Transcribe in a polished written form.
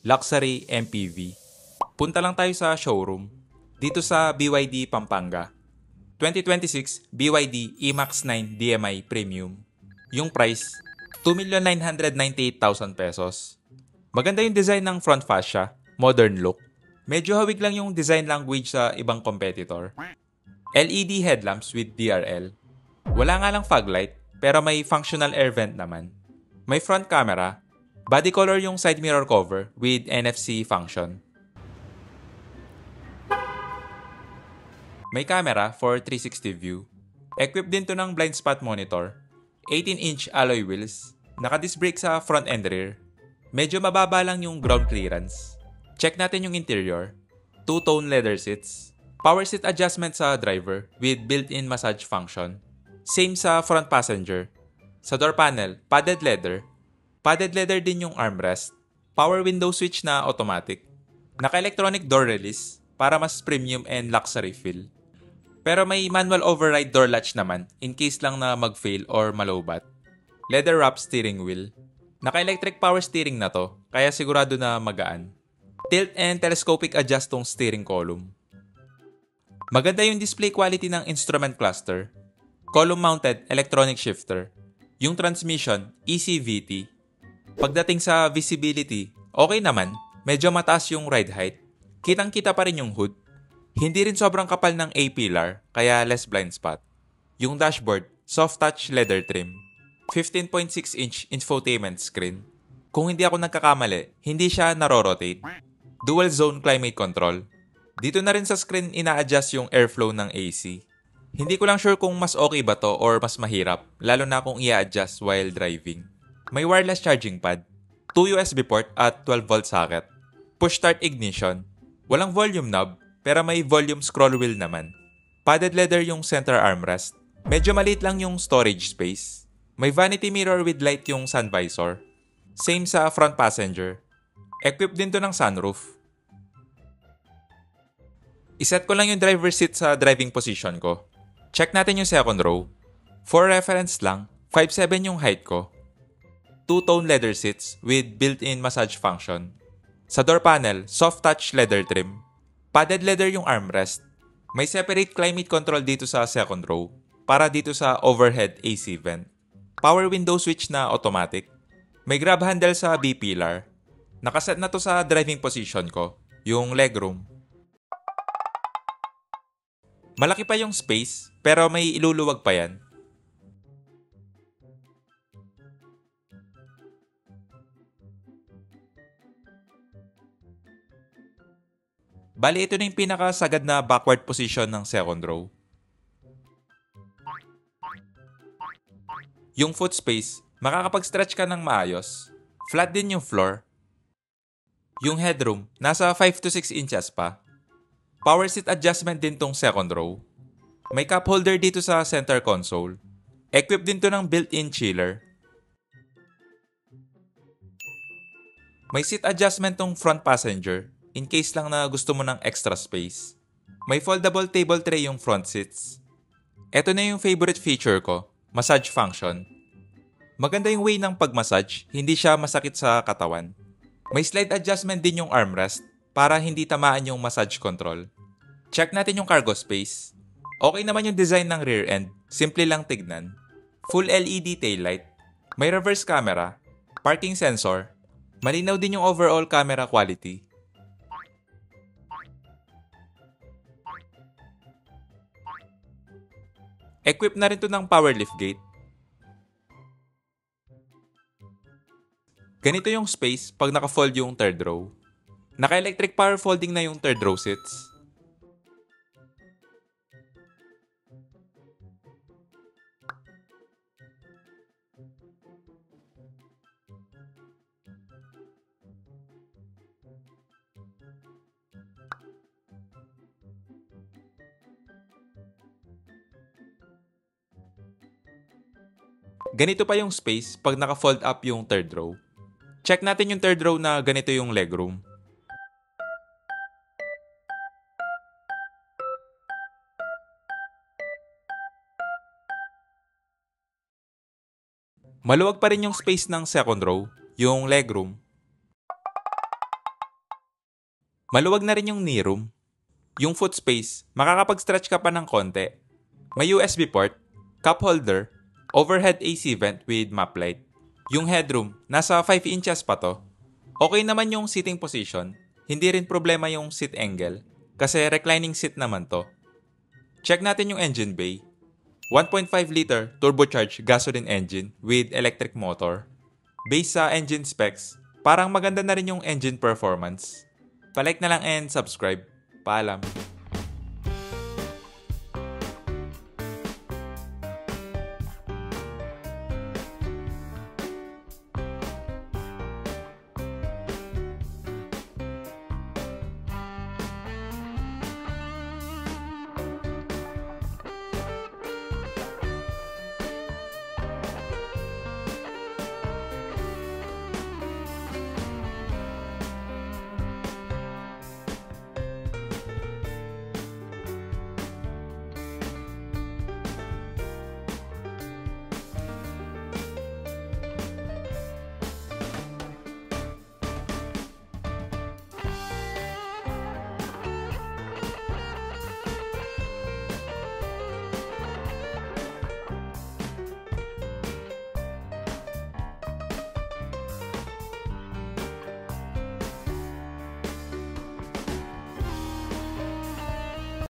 luxury MPV. Punta lang tayo sa showroom. Dito sa BYD Pampanga. 2026 BYD E-MAX 9 DMI Premium. Yung price, 2,998,000 pesos. Maganda yung design ng front fascia, modern look. Medyo hawig lang yung design language sa ibang competitor. LED headlamps with DRL. Wala nga lang fog light, pero may functional air vent naman. May front camera, body color yung side mirror cover with NFC function. May camera for 360 view. Equipped din to ng blind spot monitor. 18-inch alloy wheels. Naka-disc brake sa front and rear. Medyo mababa lang yung ground clearance. Check natin yung interior. Two-tone leather seats. Power seat adjustment sa driver with built-in massage function. Same sa front passenger. Sa door panel, padded leather. Padded leather din yung armrest. Power window switch na automatic. Naka-electronic door release para mas premium and luxury feel. Pero may manual override door latch naman in case lang na mag-fail or malobat. Leather wrap steering wheel. Naka-electric power steering na to, kaya sigurado na magaan. Tilt and telescopic adjust tong steering column. Maganda yung display quality ng instrument cluster. Column-mounted electronic shifter. Yung transmission, ECVT. Pagdating sa visibility, okay naman. Medyo mataas yung ride height. Kitang-kita pa rin yung hood. Hindi rin sobrang kapal ng A-pillar, kaya less blind spot. Yung dashboard, soft touch leather trim. 15.6-inch infotainment screen. Kung hindi ako nagkakamali, hindi siya narorotate. Dual zone climate control. Dito na rin sa screen ina-adjust yung airflow ng AC. Hindi ko lang sure kung mas okay ba to or mas mahirap, lalo na kung i-adjust while driving. May wireless charging pad, 2 USB port at 12-volt socket. Push start ignition. Walang volume knob, pero may volume scroll wheel naman. Padded leather yung center armrest. Medyo maliit lang yung storage space. May vanity mirror with light yung sun visor. Same sa front passenger. Equipped din to ng sunroof. Iset ko lang yung driver seat sa driving position ko. Check natin yung second row. For reference lang, 5'7" yung height ko. Two-tone leather seats with built-in massage function. Sa door panel, soft touch leather trim. Padded leather yung armrest. May separate climate control dito sa second row para dito sa overhead AC vent. Power window switch na automatic. May grab handle sa B-pillar. Nakaset na to sa driving position ko, yung legroom. Malaki pa yung space, pero may iluluwag pa yan. Bali, ito na yung pinakasagad na backward position ng second row. Yung foot space, makakapag-stretch ka ng maayos. Flat din yung floor. Yung headroom, nasa 5 to 6 inches pa. Power seat adjustment din tong second row. May cup holder dito sa center console. Equipped din to ng built-in chiller. May seat adjustment tong front passenger in case lang na gusto mo ng extra space. May foldable table tray yung front seats. Ito na yung favorite feature ko, massage function. Maganda yung way ng pag-massage, hindi siya masakit sa katawan. May slide adjustment din yung armrest para hindi tamaan yung massage control. Check natin yung cargo space. Okay naman yung design ng rear end, simple lang tignan. Full LED taillight. May reverse camera, parking sensor. Malinaw din yung overall camera quality. Equipped na rin to ng power liftgate. Ganito yung space pag naka-fold yung third row. Naka-electric power folding na yung third row seats. Ganito pa yung space pag naka-fold up yung third row. Check natin yung third row na ganito yung legroom. Maluwag pa rin yung space ng second row, yung legroom. Maluwag na rin yung knee room. Yung foot space, makakapag-stretch ka pa ng konti. May USB port, cup holder, overhead AC vent with map light. Yung headroom, nasa 5 inches pa to. Okay naman yung sitting position, hindi rin problema yung seat angle, kasi reclining seat naman to. Check natin yung engine bay. 1.5-liter turbocharged gasoline engine with electric motor. Based sa engine specs, parang maganda na rin yung engine performance. Palike na lang and subscribe. Paalam.